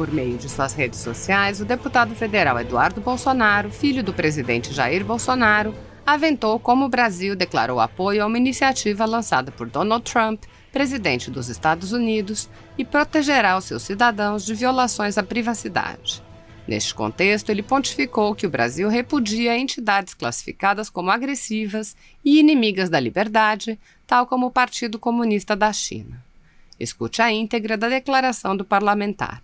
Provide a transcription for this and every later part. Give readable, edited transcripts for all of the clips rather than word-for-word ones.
Por meio de suas redes sociais, o deputado federal Eduardo Bolsonaro, filho do presidente Jair Bolsonaro, aventou como o Brasil declarou apoio a uma iniciativa lançada por Donald Trump, presidente dos Estados Unidos, e protegerá os seus cidadãos de violações à privacidade. Neste contexto, ele pontificou que o Brasil repudia entidades classificadas como agressivas e inimigas da liberdade, tal como o Partido Comunista da China. Escute a íntegra da declaração do parlamentar.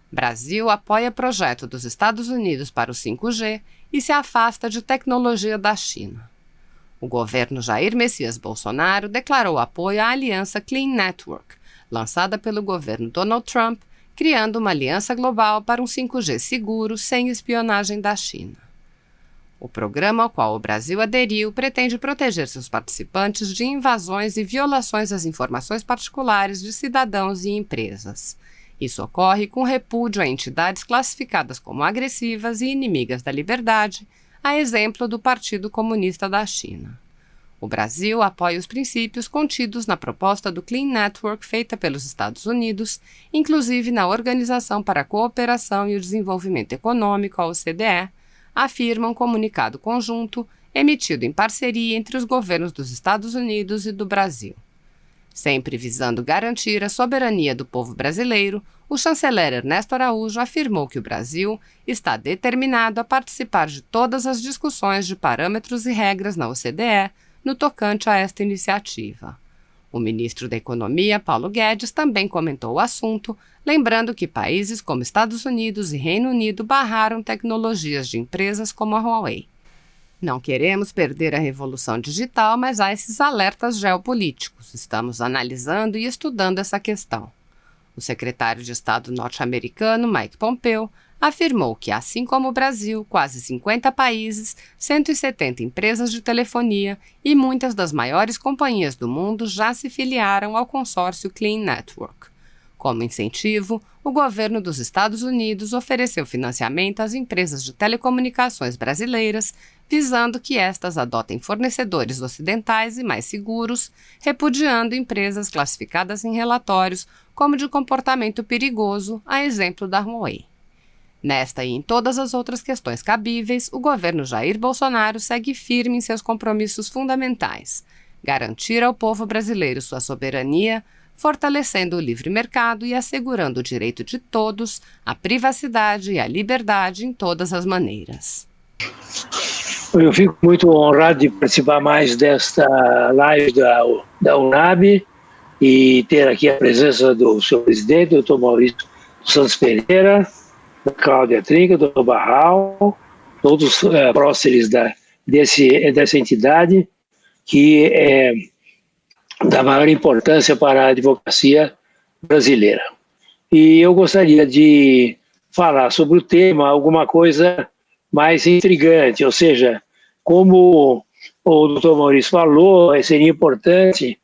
Brasil apoia projeto dos Estados Unidos para o 5G e se afasta de tecnologia da China. O governo Jair Messias Bolsonaro declarou apoio à aliança Clean Network, lançada pelo governo Donald Trump, criando uma aliança global para um 5G seguro sem espionagem da China. O programa ao qual o Brasil aderiu pretende proteger seus participantes de invasões e violações às informações particulares de cidadãos e empresas. Isso ocorre com repúdio a entidades classificadas como agressivas e inimigas da liberdade, a exemplo do Partido Comunista da China. O Brasil apoia os princípios contidos na proposta do Clean Network feita pelos Estados Unidos, inclusive na Organização para a Cooperação e o Desenvolvimento Econômico, a OCDE, afirma um comunicado conjunto emitido em parceria entre os governos dos Estados Unidos e do Brasil. Sempre visando garantir a soberania do povo brasileiro, o chanceler Ernesto Araújo afirmou que o Brasil está determinado a participar de todas as discussões de parâmetros e regras na OCDE no tocante a esta iniciativa. O ministro da Economia, Paulo Guedes, também comentou o assunto, lembrando que países como Estados Unidos e Reino Unido barraram tecnologias de empresas como a Huawei. Não queremos perder a revolução digital, mas há esses alertas geopolíticos. Estamos analisando e estudando essa questão. O secretário de Estado norte-americano, Mike Pompeo, afirmou que, assim como o Brasil, quase 50 países, 170 empresas de telefonia e muitas das maiores companhias do mundo já se filiaram ao consórcio Clean Network. Como incentivo, o governo dos Estados Unidos ofereceu financiamento às empresas de telecomunicações brasileiras, visando que estas adotem fornecedores ocidentais e mais seguros, repudiando empresas classificadas em relatórios como de comportamento perigoso, a exemplo da Huawei. Nesta e em todas as outras questões cabíveis, o governo Jair Bolsonaro segue firme em seus compromissos fundamentais: garantir ao povo brasileiro sua soberania, fortalecendo o livre mercado e assegurando o direito de todos à privacidade e à liberdade em todas as maneiras. Eu fico muito honrado de participar mais desta live da UNAB e ter aqui a presença do seu presidente, doutor Maurício Santos Pereira, da Cláudia Trinca, do Barral, todos próceres dessa entidade que é da maior importância para a advocacia brasileira. E eu gostaria de falar sobre o tema alguma coisa mais intrigante, ou seja, como o doutor Maurício falou, seria importante,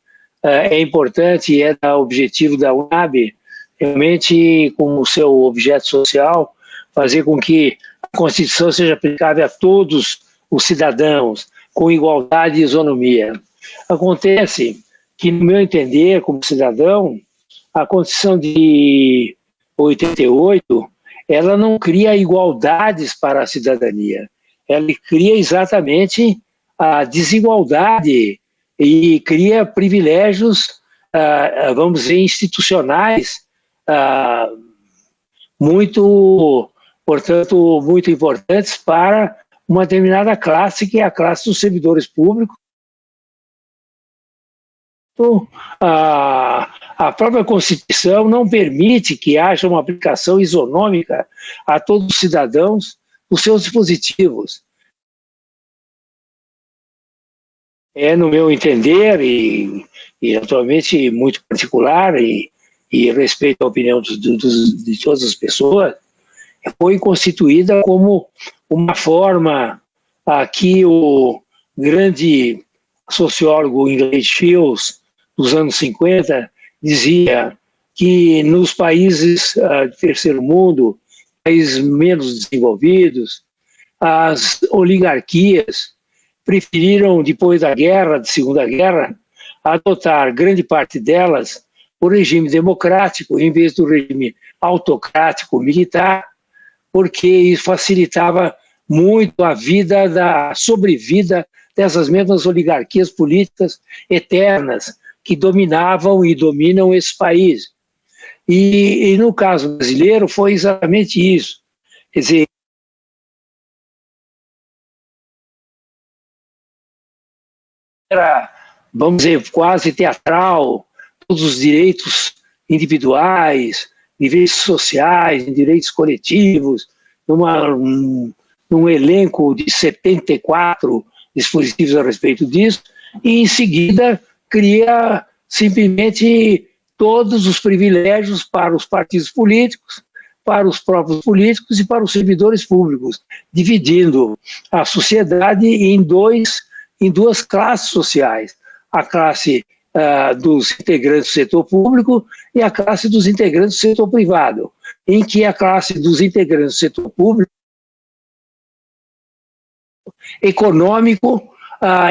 e é o objetivo da UNAB, realmente, como seu objeto social, fazer com que a Constituição seja aplicável a todos os cidadãos, com igualdade e isonomia. Acontece que, no meu entender, como cidadão, a Constituição de 88, ela não cria igualdades para a cidadania, ela cria exatamente a desigualdade e cria privilégios, vamos dizer, institucionais, portanto, muito importantes para uma determinada classe, que é a classe dos servidores públicos. A própria Constituição não permite que haja uma aplicação isonômica a todos os cidadãos dos seus dispositivos. No meu entender, e atualmente muito particular, e respeito a opinião de todas as pessoas, foi constituída como uma forma que o grande sociólogo inglês Fields, dos anos 50, dizia que nos países de terceiro mundo, países menos desenvolvidos, as oligarquias preferiram, depois da guerra, da Segunda Guerra, adotar grande parte delas o regime democrático em vez do regime autocrático militar, porque isso facilitava muito a sobrevida dessas mesmas oligarquias políticas eternas que dominavam e dominam esse país. E no caso brasileiro foi exatamente isso. Quer dizer, era, vamos dizer, quase teatral, todos os direitos individuais, direitos sociais, direitos coletivos, num elenco de 74 dispositivos a respeito disso, e em seguida cria simplesmente todos os privilégios para os partidos políticos, para os próprios políticos e para os servidores públicos, dividindo a sociedade em duas classes sociais, a classe dos integrantes do setor público e a classe dos integrantes do setor privado, em que a classe dos integrantes do setor público econômico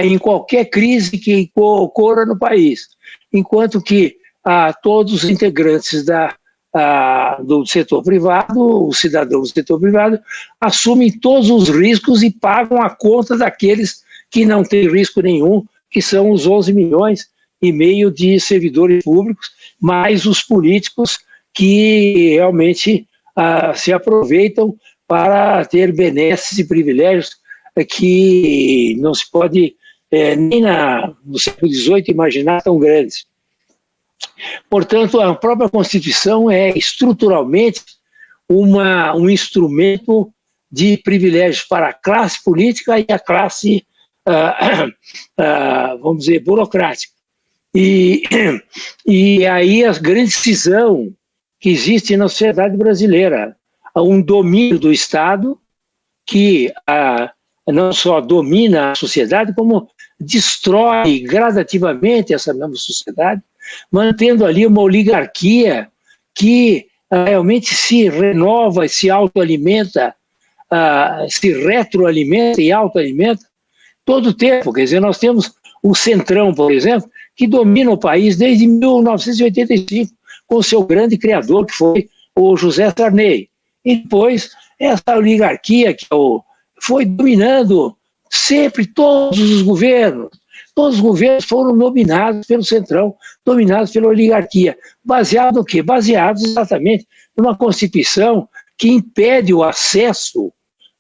em qualquer crise que ocorra no país, enquanto que todos os integrantes do setor privado, os cidadãos do setor privado, assumem todos os riscos e pagam a conta daqueles que não têm risco nenhum, que são os 11 milhões e meio de servidores públicos, mais os políticos que realmente se aproveitam para ter benesses e privilégios que não se pode nem no século XVIII imaginar tão grandes. Portanto, a própria Constituição é estruturalmente um instrumento de privilégios para a classe política e a classe, vamos dizer, burocrática. E aí a grande cisão que existe na sociedade brasileira, um domínio do Estado que não só domina a sociedade, como destrói gradativamente essa mesma sociedade, mantendo ali uma oligarquia que realmente se renova, se autoalimenta, se retroalimenta e autoalimenta todo o tempo. Quer dizer, nós temos o Centrão, por exemplo, que domina o país desde 1985, com seu grande criador, que foi o José Sarney. E depois, essa oligarquia que foi dominando sempre todos os governos. Todos os governos foram dominados pelo Centrão, dominados pela oligarquia. Baseado no quê? Baseados exatamente numa Constituição que impede o acesso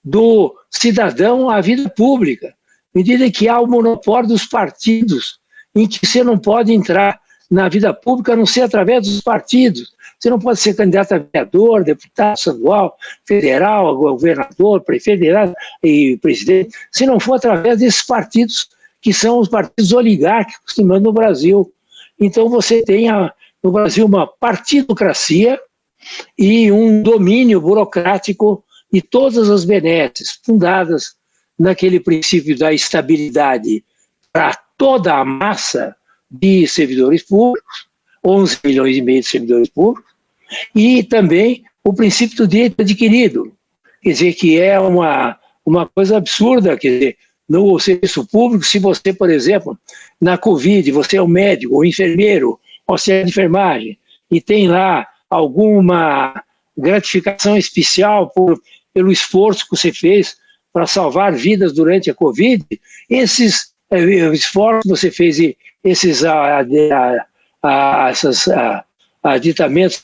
do cidadão à vida pública, à medida que há o monopólio dos partidos, em que você não pode entrar na vida pública a não ser através dos partidos. Você não pode ser candidato a vereador, deputado estadual, federal, governador, prefeito e presidente, se não for através desses partidos que são os partidos oligárquicos que mandam no Brasil. Então você tem no Brasil uma partidocracia e um domínio burocrático de todas as benesses fundadas naquele princípio da estabilidade para toda a massa de servidores públicos, 11 milhões e meio de servidores públicos, e também o princípio do direito adquirido, quer dizer, que é uma coisa absurda, quer dizer, no serviço público, se você, por exemplo, na Covid, você é um médico, ou enfermeiro, auxiliar de enfermagem, e tem lá alguma gratificação especial pelo esforço que você fez para salvar vidas durante a Covid, esses esforços que você fez e esses aditamentos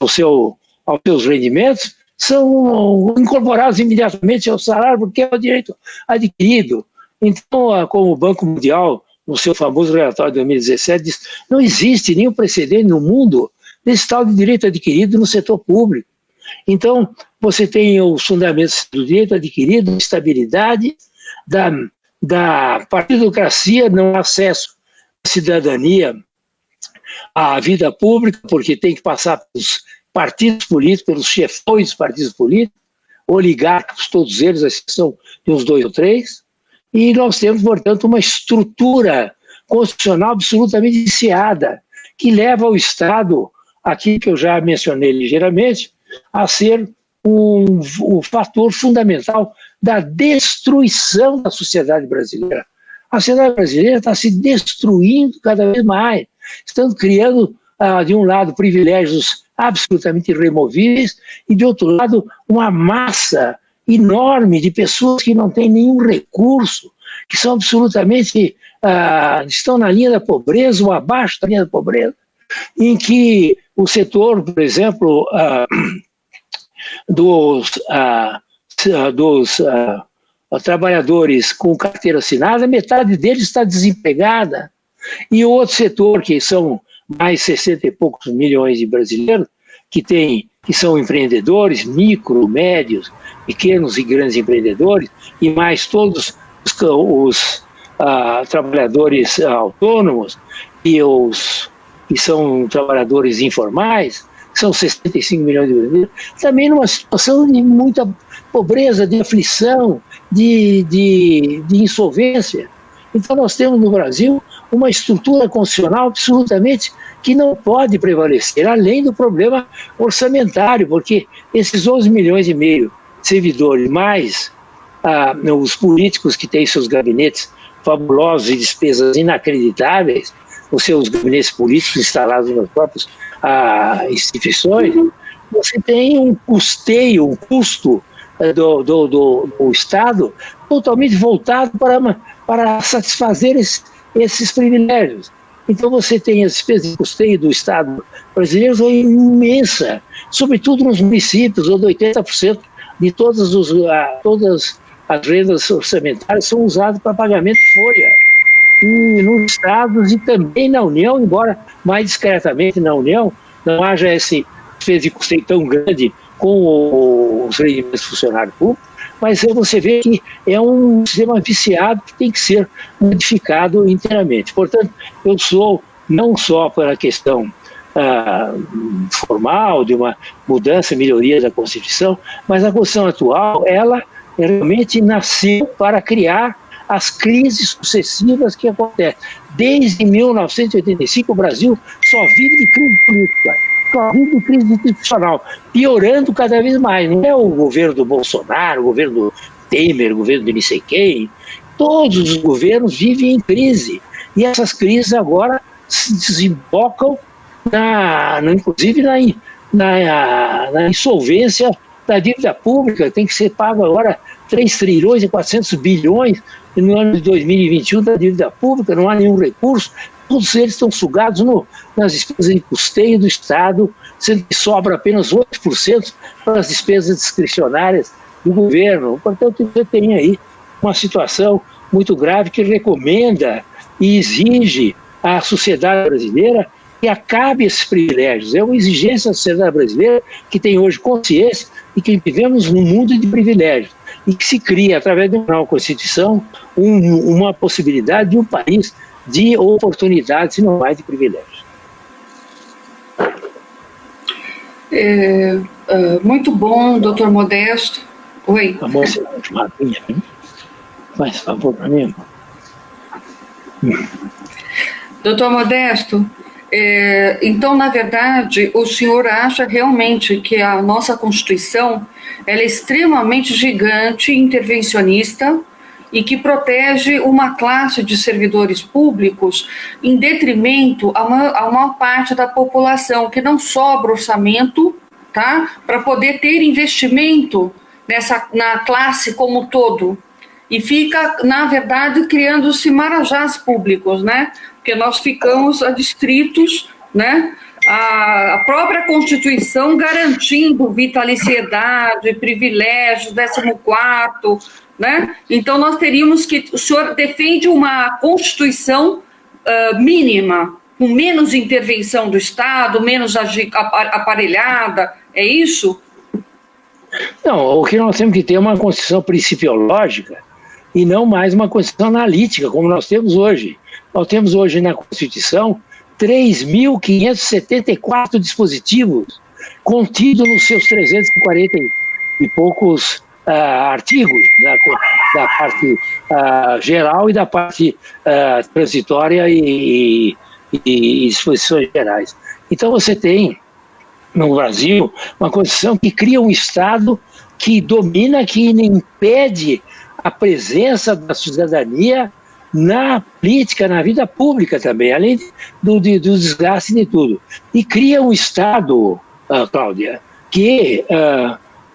aos seus rendimentos são incorporados imediatamente ao salário, porque é o direito adquirido. Então, como o Banco Mundial, no seu famoso relatório de 2017, diz, não existe nenhum precedente no mundo desse tal de direito adquirido no setor público. Então, você tem os fundamentos do direito adquirido, estabilidade, da partidocracia, não acesso à cidadania, à vida pública, porque tem que passar pelos partidos políticos, pelos chefões dos partidos políticos, oligárquicos, todos eles, a exceção de uns 2 ou 3, e nós temos, portanto, uma estrutura constitucional absolutamente viciada, que leva o Estado, aqui que eu já mencionei ligeiramente, a ser o fator fundamental da destruição da sociedade brasileira. A sociedade brasileira está se destruindo cada vez mais. Estão criando de um lado, privilégios absolutamente irremovíveis e, de outro lado, uma massa enorme de pessoas que não têm nenhum recurso, que são absolutamente, estão na linha da pobreza ou abaixo da linha da pobreza, em que o setor, por exemplo, dos trabalhadores com carteira assinada, metade deles está desempregada. E o outro setor, que são mais 60 e poucos milhões de brasileiros, que são empreendedores, micro, médios, pequenos e grandes empreendedores, e mais todos os trabalhadores autônomos e os que são trabalhadores informais, que são 65 milhões de brasileiros, também numa situação de muita pobreza, de aflição, de insolvência. Então nós temos no Brasil uma estrutura constitucional absolutamente que não pode prevalecer, além do problema orçamentário, porque esses 11 milhões e meio de servidores, mais os políticos que têm seus gabinetes fabulosos e despesas inacreditáveis, os seus gabinetes políticos instalados nas próprias instituições, você tem um custeio, um custo do Estado totalmente voltado para satisfazer esses privilégios. Então você tem as despesas de custeio do Estado brasileiro é imensa, sobretudo nos municípios, onde 80% de todas as rendas orçamentárias são usadas para pagamento de folha. E nos estados e também na União, embora mais discretamente na União não haja esse despesa de custeio tão grande com os rendimentos funcionários públicos, mas você vê que é um sistema viciado que tem que ser modificado inteiramente. Portanto, eu sou não só pela questão formal de uma mudança, melhoria da Constituição, mas a Constituição atual, ela realmente nasceu para criar as crises sucessivas que acontecem. Desde 1985, o Brasil só vive de crise política, só vive de crise institucional, piorando cada vez mais. Não é o governo do Bolsonaro, o governo do Temer, o governo de não sei quem. Todos os governos vivem em crise. E essas crises agora se desembocam, inclusive na insolvência da dívida pública. Tem que ser pago agora 3 trilhões e 400 bilhões no ano de 2021 da dívida pública, não há nenhum recurso, todos eles estão sugados nas despesas de custeio do Estado, sendo que sobra apenas 8% para as despesas discricionárias do governo. Portanto, você tem aí uma situação muito grave que recomenda e exige à sociedade brasileira que acabe esses privilégios. É uma exigência da sociedade brasileira que tem hoje consciência e que vivemos num mundo de privilégios e que se cria, através de uma nova Constituição, uma possibilidade de um país de oportunidades e não mais de privilégios. Muito bom, doutor Modesto. Oi. A moça faz favor para mim. Doutor Modesto, então, na verdade, o senhor acha realmente que a nossa Constituição ela é extremamente gigante, intervencionista, e que protege uma classe de servidores públicos em detrimento a maior parte da população, que não sobra orçamento, tá, para poder ter investimento na classe como um todo. E fica, na verdade, criando-se marajás públicos, né? Porque nós ficamos adstritos, né? A própria Constituição garantindo vitaliciedade, privilégios, 14º, né? Então nós teríamos que... O senhor defende uma Constituição mínima, com menos intervenção do Estado, menos aparelhada, é isso? Não, o que nós temos que ter é uma Constituição principiológica e não mais uma Constituição analítica, como nós temos hoje. Nós temos hoje na Constituição 3.574 dispositivos contidos nos seus 340 e poucos artigos da parte geral e da parte transitória e disposições gerais. Então você tem no Brasil uma Constituição que cria um Estado que domina, que impede a presença da cidadania na política, na vida pública também, além do desgaste de tudo. E cria um Estado, Cláudia, que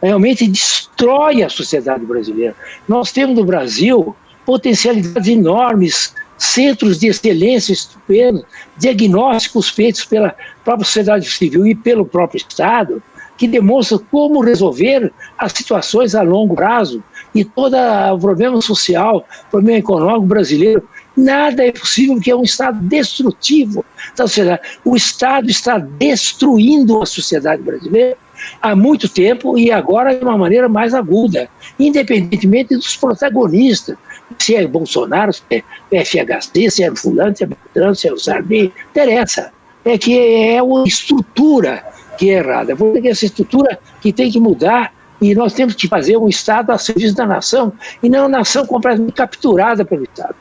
realmente destrói a sociedade brasileira. Nós temos no Brasil potencialidades enormes, centros de excelência estupendos, diagnósticos feitos pela própria sociedade civil e pelo próprio Estado, que demonstram como resolver as situações a longo prazo e todo o problema social, problema econômico brasileiro. Nada é possível porque é um Estado destrutivo da sociedade. O Estado está destruindo a sociedade brasileira há muito tempo e agora de uma maneira mais aguda, independentemente dos protagonistas. Se é Bolsonaro, se é FHC, se é fulano, se é Beltrano, se é o Sarney, interessa. É que é uma estrutura que é errada. Porque essa estrutura que tem que mudar e nós temos que fazer um Estado a serviço da nação e não uma nação completamente capturada pelo Estado.